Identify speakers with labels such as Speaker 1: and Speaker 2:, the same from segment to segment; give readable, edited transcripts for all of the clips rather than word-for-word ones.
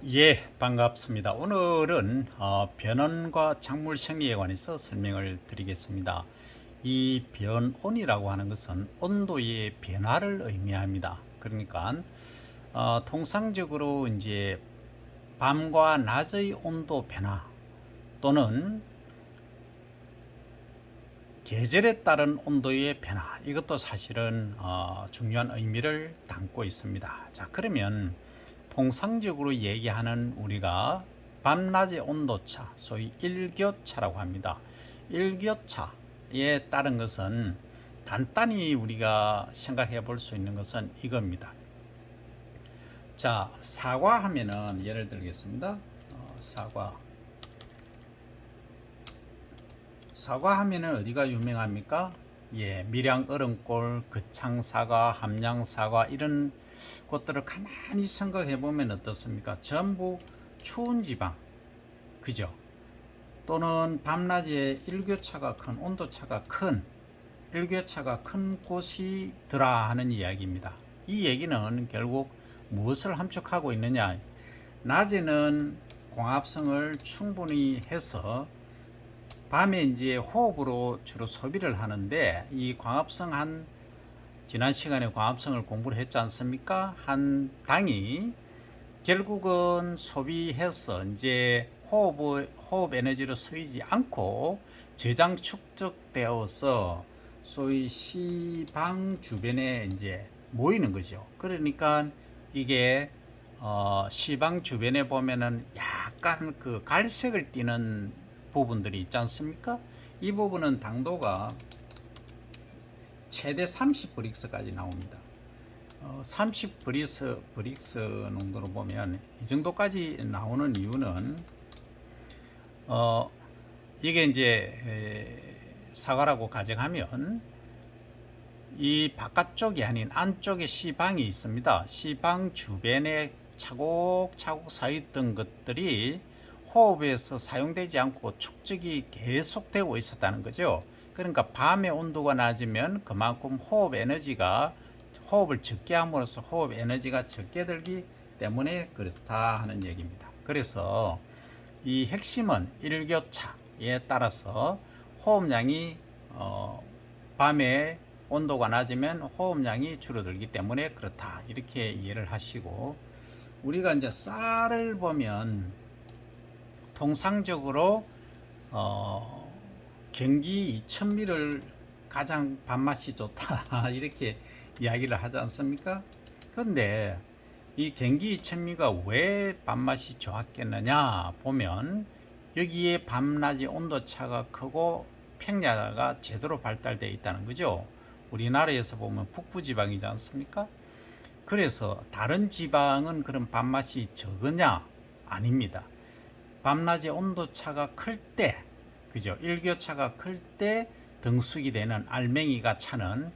Speaker 1: 예, 반갑습니다. 오늘은 변온과 작물 생리에 관해서 설명을 드리겠습니다. 이 변온이라고 하는 것은 온도의 변화를 의미합니다. 그러니까 통상적으로 이제 밤과 낮의 온도 변화 또는 계절에 따른 온도의 변화, 이것도 사실은 중요한 의미를 담고 있습니다. 자, 그러면 통상적으로 얘기하는 우리가 밤낮의 온도차, 소위 일교차라고 합니다. 일교차에 따른 것은 간단히 우리가 생각해 볼 수 있는 것은 이겁니다. 자, 사과 하면은 예를 들겠습니다. 사과 하면은 어디가 유명합니까? 예, 밀양 얼음골, 거창 사과, 함양 사과 이런 곳들을 가만히 생각해 보면 어떻습니까? 전부 추운 지방, 그죠? 또는 밤낮에 일교차가 큰, 온도차가 큰, 일교차가 큰 곳이더라 하는 이야기입니다. 이 얘기는 결국 무엇을 함축하고 있느냐? 낮에는 광합성을 충분히 해서 밤에 이제 호흡으로 주로 소비를 하는데, 이 광합성 지난 시간에 광합성을 공부를 했지 않습니까? 한 당이 결국은 소비해서 이제 호흡 에너지로 쓰이지 않고 저장 축적되어서 소위 시방 주변에 이제 모이는 거죠. 그러니까 이게 시방 주변에 보면은 약간 그 갈색을 띠는 부분들이 있지 않습니까? 이 부분은 당도가 최대 30브릭스까지 나옵니다. 30브릭스 농도로 보면 이 정도까지 나오는 이유는 이게 이제 사과라고 가정하면 이 바깥쪽이 아닌 안쪽에 시방이 있습니다. 시방 주변에 차곡차곡 쌓였던 것들이 호흡에서 사용되지 않고 축적이 계속되고 있었다는 거죠. 그러니까 밤의 온도가 낮으면 그만큼 호흡을 적게 함으로써 호흡 에너지가 적게 들기 때문에 그렇다 하는 얘기입니다. 그래서 이 핵심은 일교차에 따라서 호흡량이 밤에 온도가 낮으면 호흡량이 줄어들기 때문에 그렇다, 이렇게 이해를 하시고, 우리가 이제 쌀을 보면 통상적으로 경기 2000미를 가장 밥맛이 좋다 이렇게 이야기를 하지 않습니까? 그런데 이 경기 2000미가 왜 밥맛이 좋았겠느냐 보면, 여기에 밤낮의 온도차가 크고 평야가 제대로 발달되어 있다는 거죠. 우리나라에서 보면 북부지방이지 않습니까? 그래서 다른 지방은 그런 밥맛이 적으냐? 아닙니다. 밤낮의 온도차가 클 때, 그죠? 일교차가 클 때 등숙이 되는 알맹이가 차는,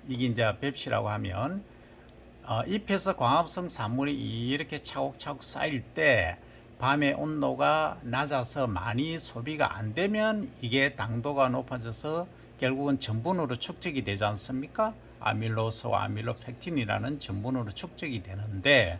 Speaker 1: 이게 이제 뱁시라고 하면 잎에서 광합성 산물이 이렇게 차곡차곡 쌓일 때 밤의 온도가 낮아서 많이 소비가 안 되면 이게 당도가 높아져서 결국은 전분으로 축적이 되지 않습니까? 아밀로스와 아밀로펙틴이라는 전분으로 축적이 되는데,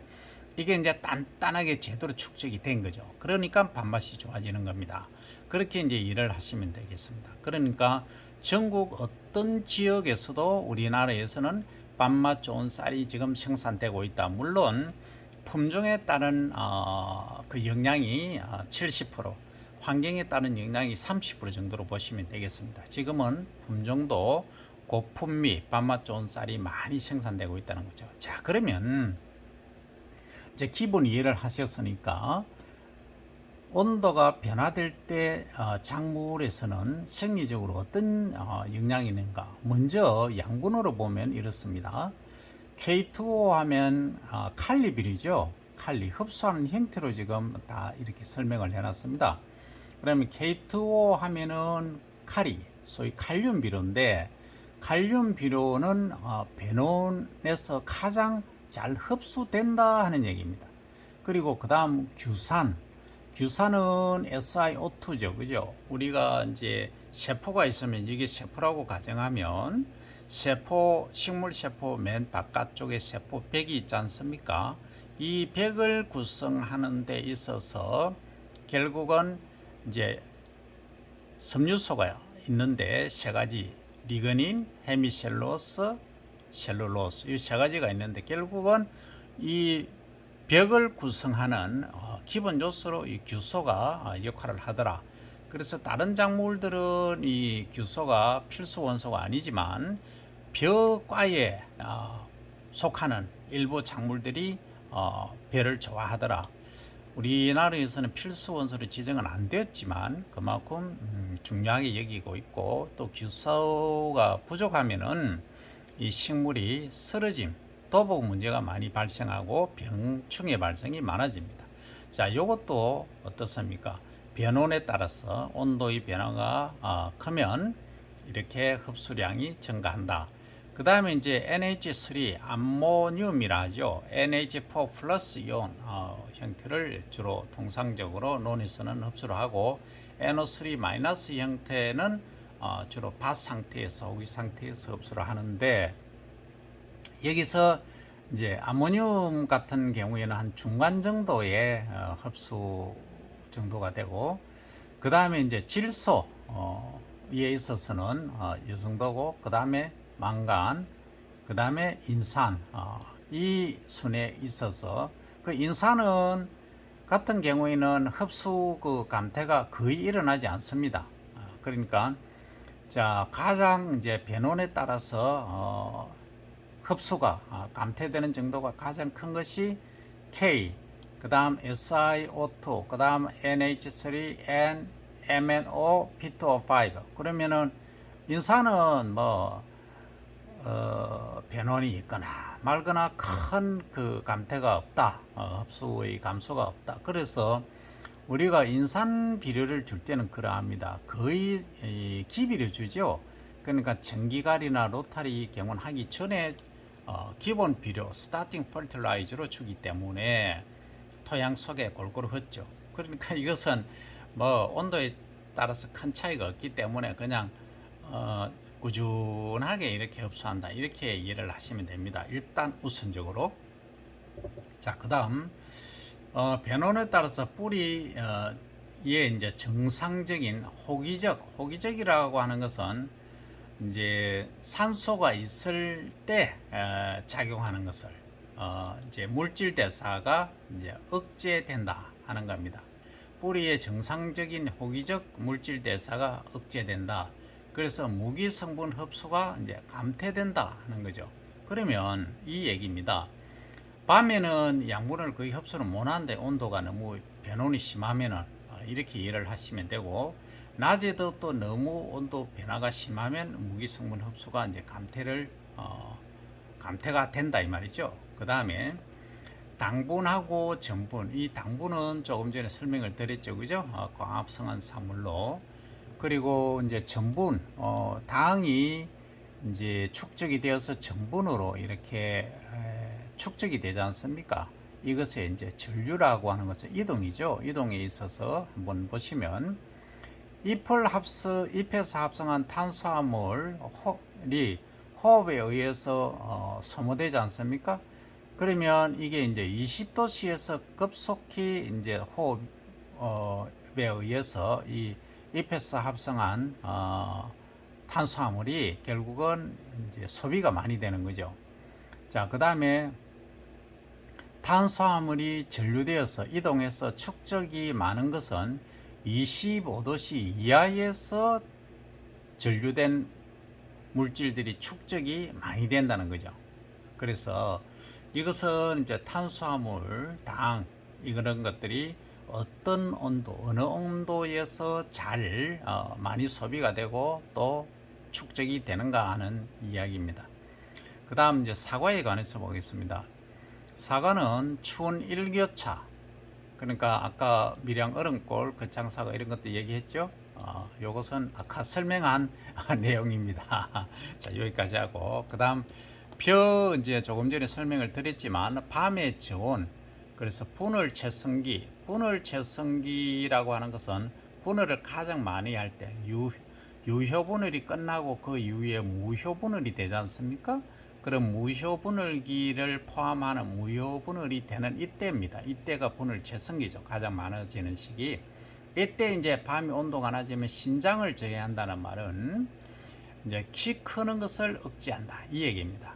Speaker 1: 이게 이제 단단하게 제대로 축적이 된 거죠. 그러니까 밥맛이 좋아지는 겁니다. 그렇게 이제 일을 하시면 되겠습니다. 그러니까 전국 어떤 지역에서도 우리나라에서는 밥맛 좋은 쌀이 지금 생산되고 있다. 물론 품종에 따른 그 영양이 70%, 환경에 따른 영양이 30% 정도로 보시면 되겠습니다. 지금은 품종도 고품위, 밥맛 좋은 쌀이 많이 생산되고 있다는 거죠. 자, 그러면 이제 기본 이해를 하셨으니까, 온도가 변화될 때 작물에서는 생리적으로 어떤 영향이 있는가. 먼저 양분으로 보면 이렇습니다. K2O 하면 칼리비리죠. 칼리, 흡수하는 형태로 지금 다 이렇게 설명을 해놨습니다. 그러면 K2O 하면은 칼이 소위 칼륨 비료인데, 칼륨 비료는 변온에서 가장 잘 흡수된다 하는 얘기입니다. 그리고 그 다음 규산은 SiO2죠, 그죠? 우리가 이제 세포가 있으면 이게 세포라고 가정하면, 식물 세포 맨 바깥쪽에 세포벽이 있지 않습니까? 이 벽을 구성하는 데 있어서 결국은 이제 섬유소가 있는데 세 가지, 리그닌, 헤미셀룰로스, 셀룰로스, 이 세 가지가 있는데 결국은 이 벽을 구성하는 기본 요소로 이 규소가 역할을 하더라. 그래서 다른 작물들은 이 규소가 필수 원소가 아니지만 벼과에 속하는 일부 작물들이 벼를 좋아하더라. 우리나라에서는 필수 원소로 지정은 안 되었지만 그만큼 중요하게 여기고 있고, 또 규소가 부족하면은 이 식물이 쓰러짐, 도복 문제가 많이 발생하고 병충해 발생이 많아집니다. 자, 요것도 어떻습니까? 변온에 따라서 온도의 변화가 크면 이렇게 흡수량이 증가한다. 그 다음에 이제 NH3 암모늄이라 하죠. NH4 플러스 이온 형태를 주로 통상적으로 논에서는 흡수를 하고, NO3 마이너스 형태는 주로 밭 상태에서, 오기 상태에서 흡수를 하는데, 여기서 이제 아모늄 같은 경우에는 한 중간 정도의 흡수 정도가 되고, 그 다음에 이제 질소에 있어서는 이 정도고, 그 다음에 망간, 그 다음에 인산, 이 순에 있어서 그 인산은 같은 경우에는 흡수 그 감퇴가 거의 일어나지 않습니다. 그러니까 자, 가장 이제 변온에 따라서 흡수가 감퇴되는 정도가 가장 큰 것이 K, 그 다음 SiO2, 그 다음 NH3, N, MnO, P2O5. 그러면은 인산은 뭐 변온이 있거나 말거나 큰 그 감퇴가 없다, 흡수의 감소가 없다. 그래서 우리가 인산 비료를 줄 때는 그러합니다. 거의 기비를 주죠. 그러니까 전기갈이나 로타리 경우는 하기 전에 기본 비료 스타팅 퍼틸라이저로 주기 때문에 토양 속에 골고루 흩죠. 그러니까 이것은 뭐 온도에 따라서 큰 차이가 없기 때문에 그냥 꾸준하게 이렇게 흡수한다, 이렇게 이해를 하시면 됩니다. 일단 우선적으로. 자, 그 다음 변온에 따라서 뿌리에 이제 정상적인 호기적이라고 하는 것은 이제 산소가 있을 때 작용하는 것을 이제 물질 대사가 이제 억제된다 하는 겁니다. 뿌리의 정상적인 호기적 물질 대사가 억제된다. 그래서 무기 성분 흡수가 이제 감퇴된다 하는 거죠. 그러면 이 얘기입니다. 밤에는 양분을 거의 흡수를 못하는데 온도가 너무 변온이 심하면은 이렇게 이해를 하시면 되고, 낮에도 또 너무 온도 변화가 심하면 무기 성분 흡수가 이제 감퇴가 된다 이 말이죠. 그 다음에 당분하고 전분, 이 당분은 조금 전에 설명을 드렸죠, 그죠? 광합성한 사물로. 그리고 이제 전분, 당이 이제 축적이 되어서 전분으로 이렇게 축적이 되지 않습니까? 이것에 이제 전류라고 하는 것은 이동이죠. 이동에 있어서 한번 보시면 잎에서 합성한 탄수화물이 호흡에 의해서 소모되지 않습니까? 그러면 이게 이제 20도씨에서 급속히 이제 호흡에 의해서 이 잎에서 합성한 탄수화물이 결국은 이제 소비가 많이 되는 거죠. 자, 그 다음에 탄수화물이 전류되어서 이동해서 축적이 많은 것은 25도씨 이하에서 전류된 물질들이 축적이 많이 된다는 거죠. 그래서 이것은 이제 탄수화물, 당, 이런 것들이 어떤 온도, 어느 온도에서 잘 많이 소비가 되고 또 축적이 되는가 하는 이야기입니다. 그 다음 이제 사과에 관해서 보겠습니다. 사과는 추운 일교차, 그러니까 아까 밀양 얼음골, 거창사과 이런 것도 얘기했죠. 요것은 아까 설명한 내용입니다. 자, 여기까지 하고, 그 다음 벼 이제 조금 전에 설명을 드렸지만 밤의 저온, 그래서 분열 채성기라고 하는 것은 분열을 가장 많이 할 때 유효 분열이 끝나고 그 이후에 무효 분열이 되지 않습니까? 그럼 무효분열기를 포함하는 무효분열이 되는 이때입니다. 이때가 분열 최성기죠. 가장 많아지는 시기. 이때 이제 밤이 온도가 낮으면 신장을 저해한다는 말은 이제 키 크는 것을 억제한다 이 얘기입니다.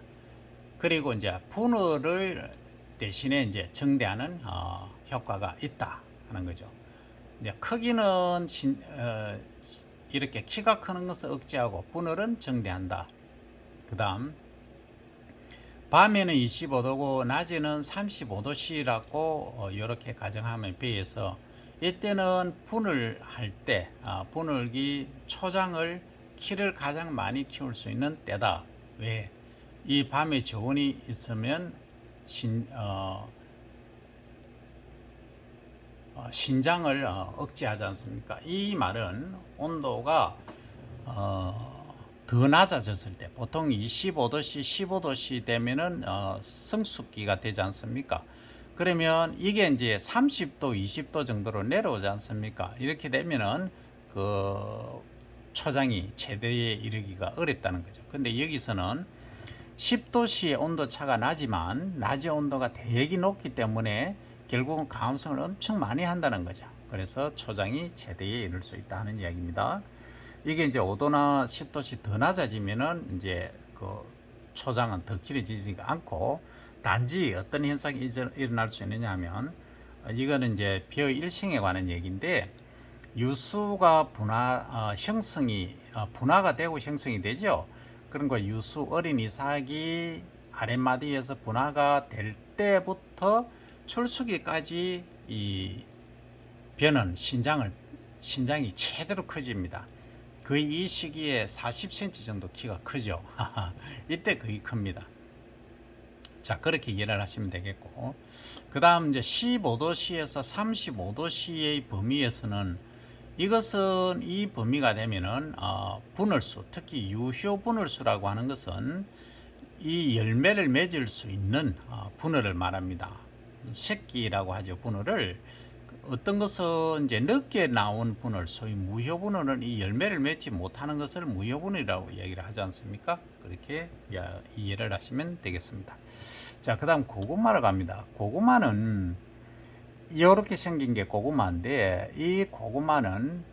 Speaker 1: 그리고 이제 분열을 대신에 이제 정대하는 효과가 있다 하는 거죠. 이제 크기는 이렇게 키가 크는 것을 억제하고 분열은 정대한다. 그 다음 밤에는 25도고 낮에는 35도씨라고 이렇게 가정하면 비해서 이때는 분열할 때 분열기 초장을 키를 가장 많이 키울 수 있는 때다. 왜? 이 밤에 저온이 있으면 신장을 억제하지 않습니까? 이 말은 온도가 더 낮아졌을 때 보통 25도씨 15도씨 되면은 성숙기가 되지 않습니까? 그러면 이게 이제 30도 20도 정도로 내려오지 않습니까? 이렇게 되면은 그 초장이 최대에 이르기가 어렵다는 거죠. 근데 여기서는 10도씨의 온도 차가 나지만 낮의 온도가 되게 높기 때문에 결국은 가음성을 엄청 많이 한다는 거죠. 그래서 초장이 최대에 이를 수 있다는 이야기입니다. 이게 이제 5도나 10도씩 더 낮아지면은 이제 그 초장은 더 길어지지가 않고 단지 어떤 현상이 일어날 수 있느냐 하면 이거는 이제 비어일생에 관한 얘기인데 유수가 형성이 분화가 되고 형성이 되죠. 그런 거 유수 어린 이삭이 아랫마디에서 분화가 될 때부터 출수기까지 이 벼는 신장이 최대로 커집니다. 거의 이 시기에 40cm 정도 키가 크죠. 이때 거의 큽니다. 자, 그렇게 이해를 하시면 되겠고, 그 다음 이제 15도씨에서 35도씨의 범위에서는 이것은 이 범위가 되면은 분열수, 특히 유효 분열수라고 하는 것은 이 열매를 맺을 수 있는 분열을 말합니다. 새끼라고 하죠. 분열을 어떤 것은 이제 늦게 나온 분열, 소위 무효분열은 이 열매를 맺지 못하는 것을 무효분열이라고 얘기를 하지 않습니까? 그렇게 이해를 하시면 되겠습니다. 자, 그 다음 고구마로 갑니다. 고구마는 이렇게 생긴 게 고구마인데 이 고구마는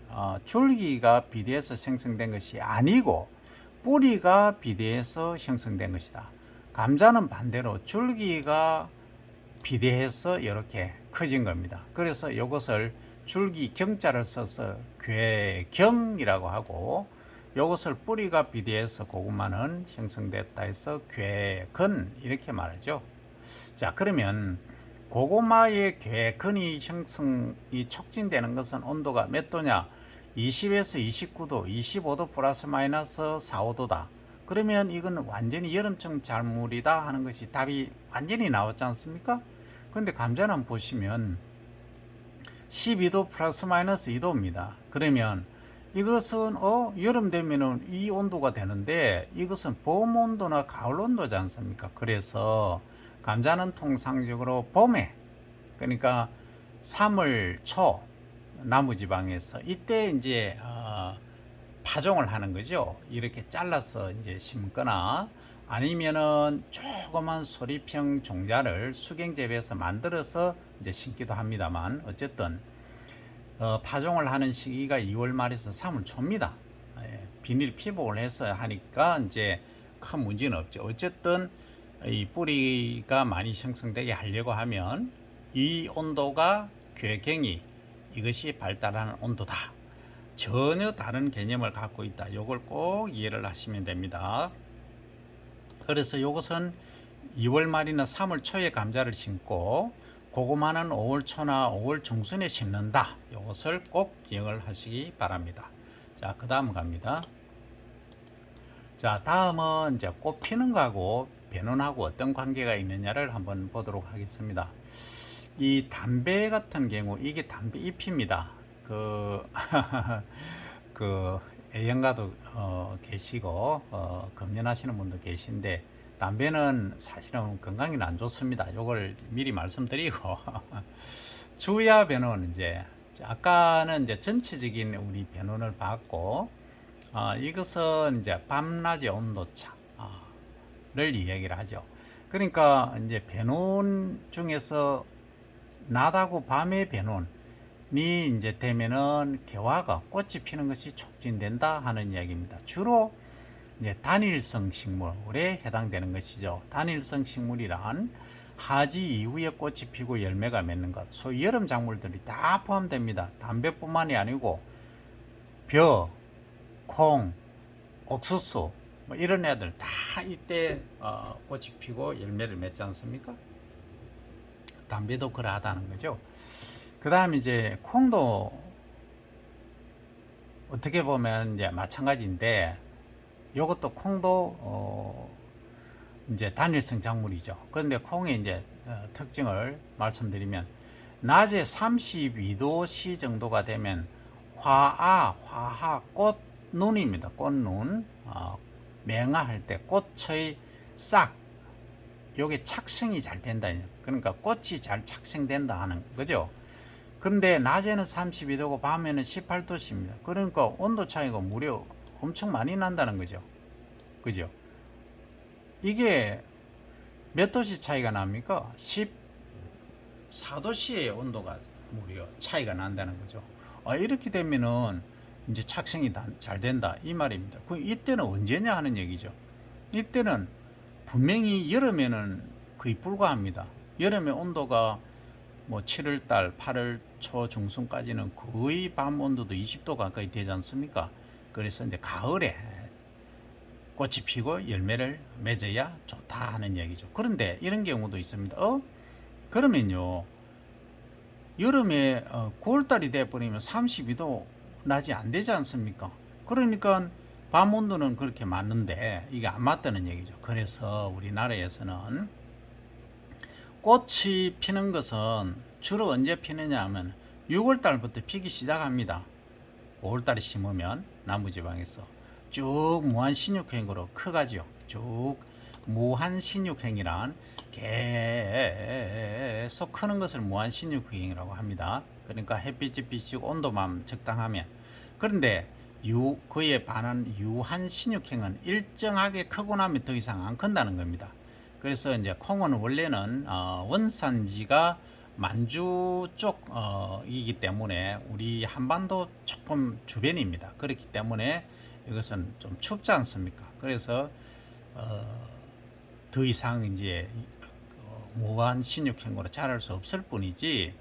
Speaker 1: 줄기가 비대해서 생성된 것이 아니고 뿌리가 비대해서 형성된 것이다. 감자는 반대로 줄기가 비대해서 이렇게 커진 겁니다. 그래서 이것을 줄기 경자를 써서 괴경이라고 하고 이것을 뿌리가 비대해서 고구마는 형성됐다 해서 괴근 이렇게 말하죠. 자, 그러면 고구마의 괴근이 형성이 촉진되는 것은 온도가 몇 도냐? 20에서 29도, 25도 플러스 마이너스 4, 5도다. 그러면 이건 완전히 여름철 작물이다 하는 것이 답이 완전히 나왔지 않습니까? 근데 감자는 보시면 12도 플러스 마이너스 2도입니다. 그러면 이것은 여름 되면은 이 온도가 되는데 이것은 봄 온도나 가을 온도지 않습니까? 그래서 감자는 통상적으로 봄에, 그러니까 3월 초 남부지방에서 이때 이제 파종을 하는 거죠. 이렇게 잘라서 이제 심거나 아니면은 조그만 소리평 종자를 수경재배해서 만들어서 이제 심기도 합니다만 어쨌든 파종을 하는 시기가 2월 말에서 3월 초입니다. 비닐 피복을 해서 하니까 이제 큰 문제는 없죠. 어쨌든 이 뿌리가 많이 형성되게 하려고 하면 이 온도가 괴경이 이것이 발달하는 온도다. 전혀 다른 개념을 갖고 있다. 이걸 꼭 이해를 하시면 됩니다. 그래서 이것은 2월 말이나 3월 초에 감자를 심고 고구마는 5월 초나 5월 중순에 심는다. 이것을 꼭 기억을 하시기 바랍니다. 자, 그 다음 갑니다. 자, 다음은 이제 꽃 피는 거하고 배논하고 어떤 관계가 있느냐를 한번 보도록 하겠습니다. 이 담배 같은 경우 이게 담배 잎입니다. 그 A형가도 계시고 금연하시는 분도 계신데 담배는 사실은 건강에는 안 좋습니다. 이걸 미리 말씀드리고 주야 변호는 이제 아까는 이제 전체적인 우리 변호를 봤고 이것은 이제 밤낮의 온도차 이야기를 하죠. 그러니까 이제 변온 중에서 낮하고 밤의 변온이 이제 되면은 개화가 꽃이 피는 것이 촉진된다 하는 이야기입니다. 주로 이제 단일성 식물에 해당되는 것이죠. 단일성 식물이란 하지 이후에 꽃이 피고 열매가 맺는 것, 소위 여름 작물들이 다 포함됩니다. 담배뿐만이 아니고 벼, 콩, 옥수수 뭐 이런 애들 다 이때 꽃이 피고 열매를 맺지 않습니까? 담배도 그러하다는 거죠. 그 다음 이제 콩도 어떻게 보면 이제 마찬가지인데 요것도 콩도 이제 단일성 작물이죠. 그런데 콩의 이제 특징을 말씀드리면 낮에 32도씨 정도가 되면 화하 꽃눈입니다. 꽃눈 맹화할 때 꽃의 싹 요게 착생이 잘 된다. 그러니까 꽃이 잘 착생된다 하는 거죠. 근데 낮에는 32도고 밤에는 18도씨입니다. 그러니까 온도 차이가 무려 엄청 많이 난다는 거죠. 그죠? 이게 몇 도씨 차이가 납니까? 14도씨의 온도가 무려 차이가 난다는 거죠. 이렇게 되면은 이제 착생이 잘 된다 이 말입니다. 그 이때는 언제냐 하는 얘기죠. 이때는 분명히 여름에는 거의 불과합니다. 여름에 온도가 뭐 7월달, 8월 초 중순까지는 거의 밤 온도도 20도 가까이 되지 않습니까? 그래서 이제 가을에 꽃이 피고 열매를 맺어야 좋다 하는 얘기죠. 그런데 이런 경우도 있습니다. 그러면요, 여름에 9월달이 돼버리면 32도 낮이 안 되지 않습니까? 그러니까 밤 온도는 그렇게 맞는데 이게 안 맞다는 얘기죠. 그래서 우리나라에서는 꽃이 피는 것은 주로 언제 피느냐 하면 6월달부터 피기 시작합니다. 5월달에 심으면 남부지방에서 쭉 무한신육행으로 커가지요. 쭉 무한신육행이란 계속 크는 것을 무한신육행이라고 합니다. 그러니까 햇빛이 비치고 온도만 적당하면. 그런데 그에 반한 유한신육행은 일정하게 크고 나면 더 이상 안 큰다는 겁니다. 그래서 이제 콩은 원래는 원산지가 만주 쪽이기 때문에 우리 한반도 조금 주변입니다. 그렇기 때문에 이것은 좀 춥지 않습니까? 그래서 더 이상 이제 무한 신육행으로 자랄 수 없을 뿐이지,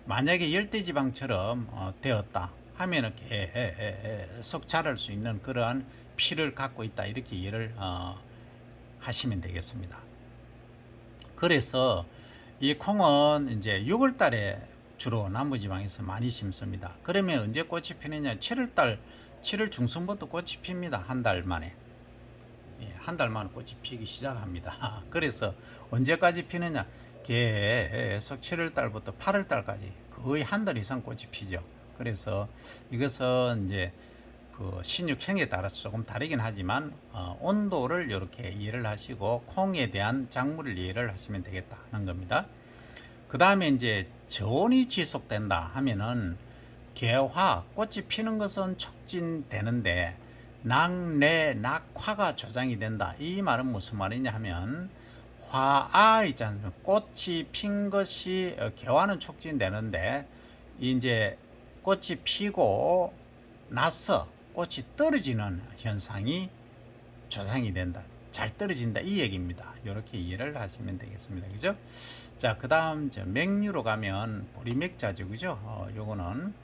Speaker 1: 만약에 열대지방처럼 되었다 하면은 계속 자랄 수 있는 그러한 피를 갖고 있다 이렇게 이해를 하시면 되겠습니다. 그래서 이 콩은 이제 6월 달에 주로 남부지방에서 많이 심습니다. 그러면 언제 꽃이 피느냐? 7월 중순부터 꽃이 핍니다. 한 달 만에. 한 달 만에 꽃이 피기 시작합니다. 그래서 언제까지 피느냐? 계속 7월 달부터 8월 달까지 거의 한 달 이상 꽃이 피죠. 그래서 이것은 이제 그 신육행에 따라서 조금 다르긴 하지만 온도를 이렇게 이해를 하시고 콩에 대한 작물을 이해를 하시면 되겠다 하는 겁니다. 그 다음에 이제 저온이 지속된다 하면은 개화, 꽃이 피는 것은 촉진되는데 낙내, 낙화가 조장이 된다. 이 말은 무슨 말이냐 하면 화아 있잖아요. 꽃이 핀 것이 개화는 촉진되는데 이제 꽃이 피고 나서 꽃이 떨어지는 현상이 조장이 된다. 잘 떨어진다 이 얘기입니다. 이렇게 이해를 하시면 되겠습니다. 그죠? 자, 그 다음 맹류로 가면 보리맥자죠. 그죠? 요거는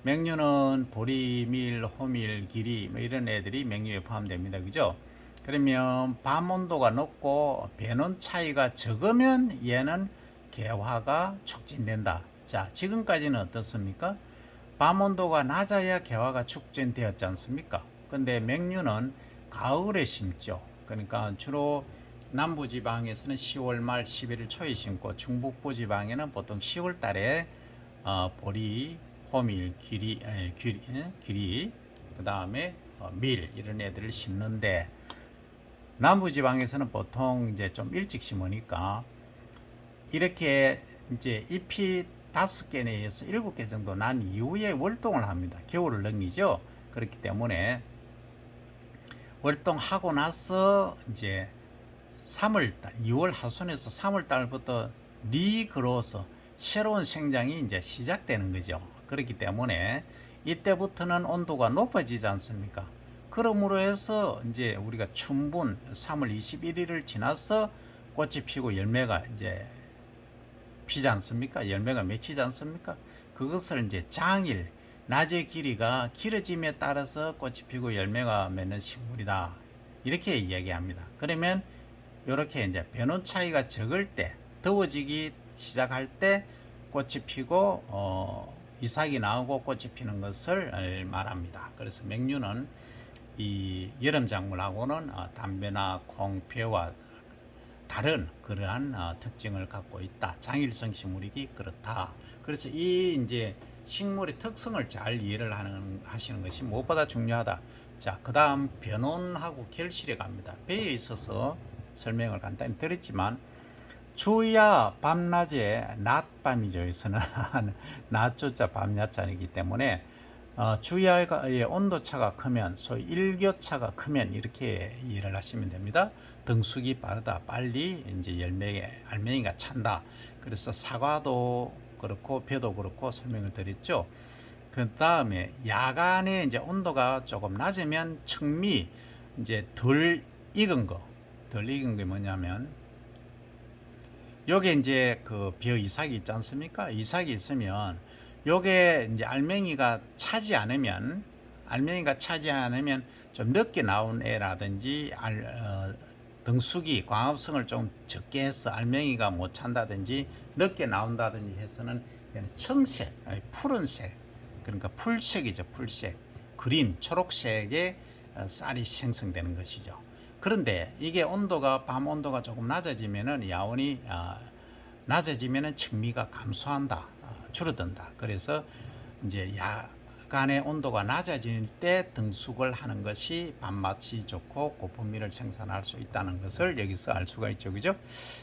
Speaker 1: 맹류는 보리, 밀, 호밀, 기리 뭐 이런 애들이 맹류에 포함됩니다. 그죠? 그러면 밤 온도가 높고 배는 차이가 적으면 얘는 개화가 촉진된다. 자, 지금까지는 어떻습니까? 밤 온도가 낮아야 개화가 촉진되었지 않습니까? 근데 맹류는 가을에 심죠. 그러니까 주로 남부지방에서는 10월 말 11월 초에 심고 중북부지방에는 보통 10월 달에 보리, 호밀, 기리, 그 다음에 밀 이런 애들을 심는데 남부지방에서는 보통 이제 좀 일찍 심으니까 이렇게 이제 잎이 5개 내에서 7개 정도 난 이후에 월동을 합니다. 겨울을 넘기죠. 그렇기 때문에 월동하고 나서 이제 3월달, 2월 하순에서 3월달부터 리그로서 새로운 생장이 이제 시작되는 거죠. 그렇기 때문에 이때부터는 온도가 높아지지 않습니까? 그러므로 해서 이제 우리가 춘분 3월 21일을 지나서 꽃이 피고 열매가 이제 피지 않습니까? 열매가 맺히지 않습니까? 그것을 이제 장일, 낮의 길이가 길어짐에 따라서 꽃이 피고 열매가 맺는 식물이다. 이렇게 이야기합니다. 그러면 이렇게 이제 변온 차이가 적을 때, 더워지기 시작할 때 꽃이 피고 이삭이 나오고 꽃이 피는 것을 말합니다. 그래서 맹류는 이 여름 작물하고는 담배나 콩, 벼와 다른 그러한 특징을 갖고 있다. 장일성 식물이기 그렇다. 그래서 이 이제 식물의 특성을 잘 이해를 하시는 것이 무엇보다 중요하다. 자, 그 다음 변온하고 결실에 갑니다. 배에 있어서 설명을 간단히 드렸지만 주야 밤낮에 낮밤이죠. 여기서는 낮조자 밤야자이기 때문에 주야의 온도차가 크면 소위 일교차가 크면 이렇게 이해를 하시면 됩니다. 등수기 빠르다, 빨리 이제 열매에 알맹이가 찬다. 그래서 사과도 그렇고 벼도 그렇고 설명을 드렸죠. 그 다음에 야간에 이제 온도가 조금 낮으면 청미 이제 덜 익은 게 뭐냐면 요게 이제 그 벼 이삭이 있지 않습니까? 이삭이 있으면 요게 이제 알맹이가 차지 않으면 좀 늦게 나온 애라든지 등수기 광합성을 좀 적게 해서 알맹이가 못 찬다든지 늦게 나온다든지 해서는 청색, 푸른색, 그러니까 풀색이죠. 풀색, 그린, 초록색의 쌀이 생성되는 것이죠. 그런데 이게 온도가 밤 온도가 조금 낮아지면은 야원이 낮아지면은 청미가 감소한다, 줄어든다. 그래서 이제 야간의 온도가 낮아질 때 등숙을 하는 것이 밤맛이 좋고 고품미를 생산할 수 있다는 것을 여기서 알 수가 있죠, 그죠?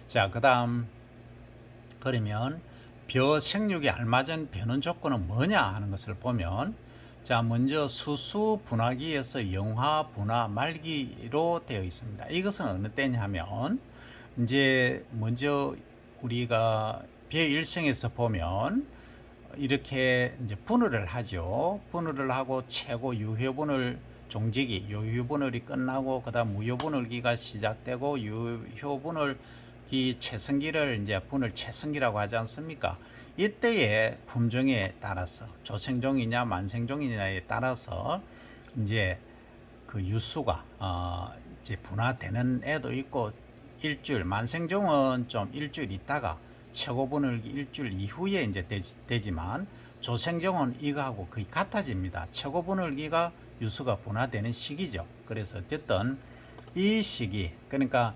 Speaker 1: 자, 그다음 그러면 벼 생육에 알맞은 변온 조건은 뭐냐 하는 것을 보면, 자, 먼저 수수 분화기에서 영화 분화 말기로 되어 있습니다. 이것은 어느 때냐면 이제 먼저 우리가 벼 일생에서 보면 이렇게 이제 분을을 하죠. 분을을 하고 최고 유효분을 종지기, 유효분을이 끝나고 그다음 무효분을기가 시작되고 유효분을기 채성기를 이제 분을 채성기라고 하지 않습니까? 이때의 품종에 따라서 조생종이냐 만생종이냐에 따라서 이제 그 유수가 이제 분화되는 애도 있고 일주일, 만생종은 좀 일주일 있다가 최고분을기 일주일 이후에 이제 되지만 조생종은 이거하고 거의 같아집니다. 최고분을기가 유수가 분화되는 시기죠. 그래서 어쨌든 이 시기, 그러니까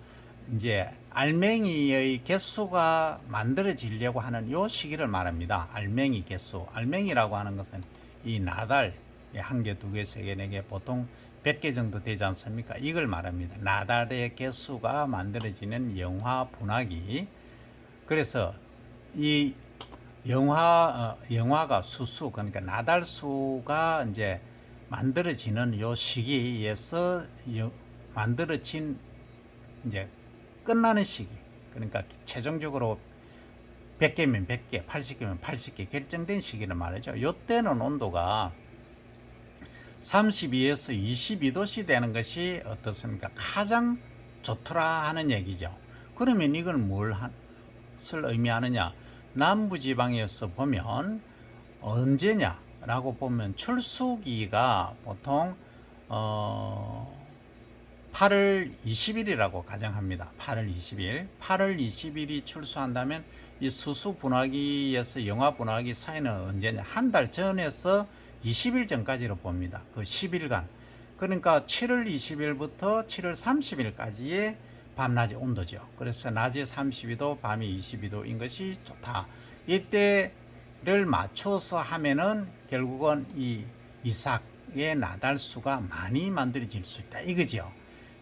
Speaker 1: 이제 알맹이의 개수가 만들어지려고 하는 요 시기를 말합니다. 알맹이 개수. 알맹이라고 하는 것은 이 나달 한 개, 두 개, 세 개, 네 개, 보통 100개 정도 되지 않습니까? 이걸 말합니다. 나달의 개수가 만들어지는 영화 분화기. 그래서 이 영화가 수수, 그러니까 나달수가 이제 만들어지는 요 시기에서 만들어진 이제 끝나는 시기, 그러니까 최종적으로 100개면 100개, 80개면 80개 결정된 시기를 말하죠. 이때는 온도가 32에서 22도씨 되는 것이 어떻습니까? 가장 좋더라 하는 얘기죠. 그러면 이걸 무엇을 의미하느냐? 남부지방에서 보면 언제냐라고 보면 출수기가 보통 8월 20일이라고 가정합니다. 8월 20일. 8월 20일이 출수한다면 이 수수 분화기에서 영화 분화기 사이는 언제냐? 한 달 전에서 20일 전까지로 봅니다. 그 10일간. 그러니까 7월 20일부터 7월 30일까지의 밤낮의 온도죠. 그래서 낮에 32도, 밤에 22도인 것이 좋다. 이때를 맞춰서 하면은 결국은 이 이삭의 나달수가 많이 만들어질 수 있다. 이거죠.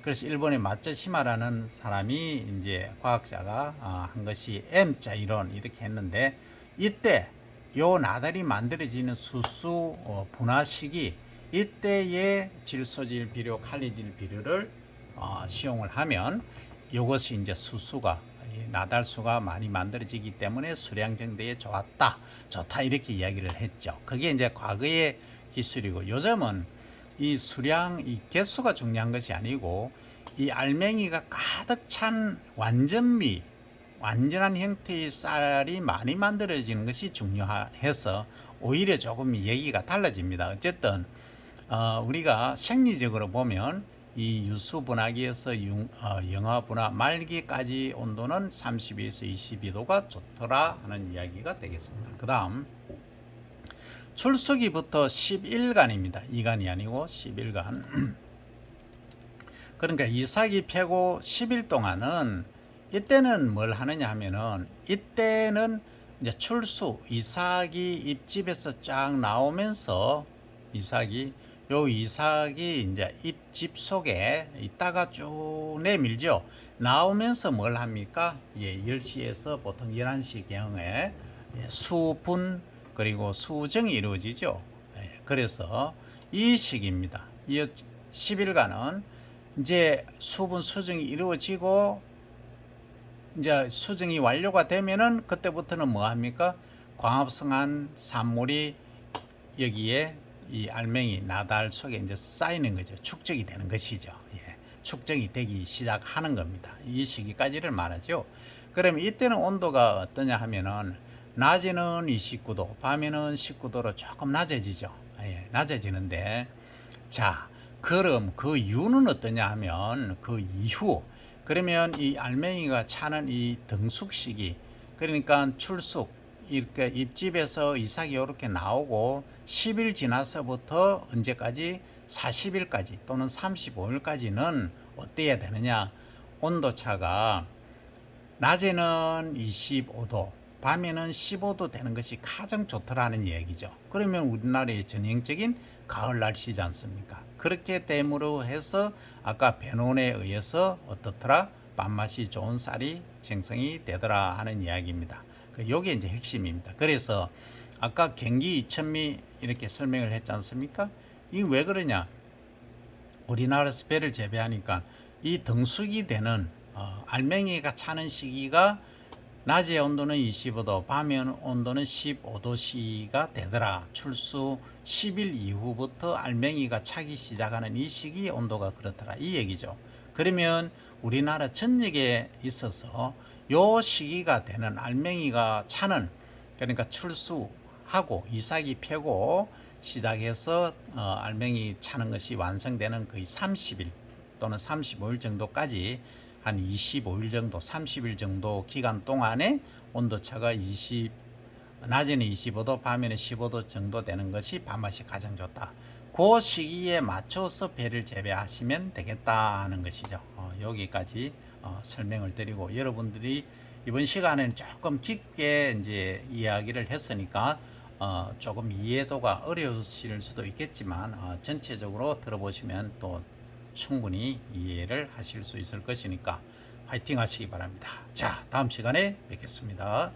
Speaker 1: 그래서 일본의 마츠시마라는 사람이 이제 과학자가 한 것이 M자 이론 이렇게 했는데, 이때 요 나달이 만들어지는 수수 분화 시기, 이때의 질소질 비료, 칼리질 비료를 시용을 하면 요것이 이제 수수가 나달수가 많이 만들어지기 때문에 수량 정대에 좋다 이렇게 이야기를 했죠. 그게 이제 과거의 기술이고, 요즘은 이 수량, 이 개수가 중요한 것이 아니고 이 알맹이가 가득 찬 완전한 형태의 쌀이 많이 만들어지는 것이 중요해서 오히려 조금 얘기가 달라집니다. 어쨌든 우리가 생리적으로 보면 이 유수분화기에서 영하분화 말기까지 온도는 32에서 22도가 좋더라 하는 이야기가 되겠습니다. 그 다음 출수기부터 10일간입니다. 2간이 아니고 10일간. 그러니까 이삭이 패고 10일 동안은 이때는 뭘 하느냐 하면은, 이때는 이제 이삭이 잎집에서 쫙 나오면서 이삭이 이제 잎집 속에 있다가 쭉 내밀죠. 나오면서 뭘 합니까? 10시에서 보통 11시경에 수분 그리고 수정이 이루어지죠. 그래서 이 시기입니다. 이 10일간은 이제 수분 수정이 이루어지고, 이제 수정이 완료가 되면은 그때부터는 뭐 합니까? 광합성한 산물이 여기에 이 알맹이 나달 속에 이제 쌓이는 거죠. 축적이 되는 것이죠. 축적이 되기 시작하는 겁니다. 이 시기까지를 말하죠. 그러면 이때는 온도가 어떠냐 하면은 낮에는 29도, 밤에는 19도로 조금 낮아지죠. 낮아지는데, 자, 그럼 그 이유는 어떠냐 하면 그 이후, 그러면 이 알맹이가 차는 이 등숙 시기, 그러니까 출숙, 이렇게 잎집에서 이삭이 이렇게 나오고 10일 지나서부터 언제까지 40일까지 또는 35일까지는 어때야 되느냐? 온도차가 낮에는 25도, 밤에는 15도 되는 것이 가장 좋더라는 얘기죠. 그러면 우리나라의 전형적인 가을 날씨지 않습니까? 그렇게 됨으로 해서 아까 변온에 의해서 어떻더라? 밥맛이 좋은 쌀이 생성이 되더라 하는 이야기입니다. 요게 이제 핵심입니다. 그래서 아까 경기 2000미 이렇게 설명을 했지 않습니까? 이 왜 그러냐? 우리나라에서 배를 재배하니까 이 등숙이 되는 알맹이가 차는 시기가 낮의 온도는 25도, 밤의 온도는 15도씨가 되더라. 출수 10일 이후부터 알맹이가 차기 시작하는 이 시기 온도가 그렇더라. 이 얘기죠. 그러면 우리나라 전역에 있어서 요 시기가 되는 알맹이가 차는, 그러니까 출수하고 이삭이 펴고 시작해서 알맹이 차는 것이 완성되는 거의 30일 또는 35일 정도까지, 한 25일 정도, 30일 정도 기간 동안에 온도차가 낮에는 25도, 밤에는 15도 정도 되는 것이 밥맛이 가장 좋다. 그 시기에 맞춰서 배를 재배하시면 되겠다 하는 것이죠. 여기까지 설명을 드리고, 여러분들이 이번 시간에는 조금 깊게 이제 이야기를 했으니까 조금 이해도가 어려우실 수도 있겠지만 전체적으로 들어보시면 또 충분히 이해를 하실 수 있을 것이니까 화이팅 하시기 바랍니다. 자, 다음 시간에 뵙겠습니다.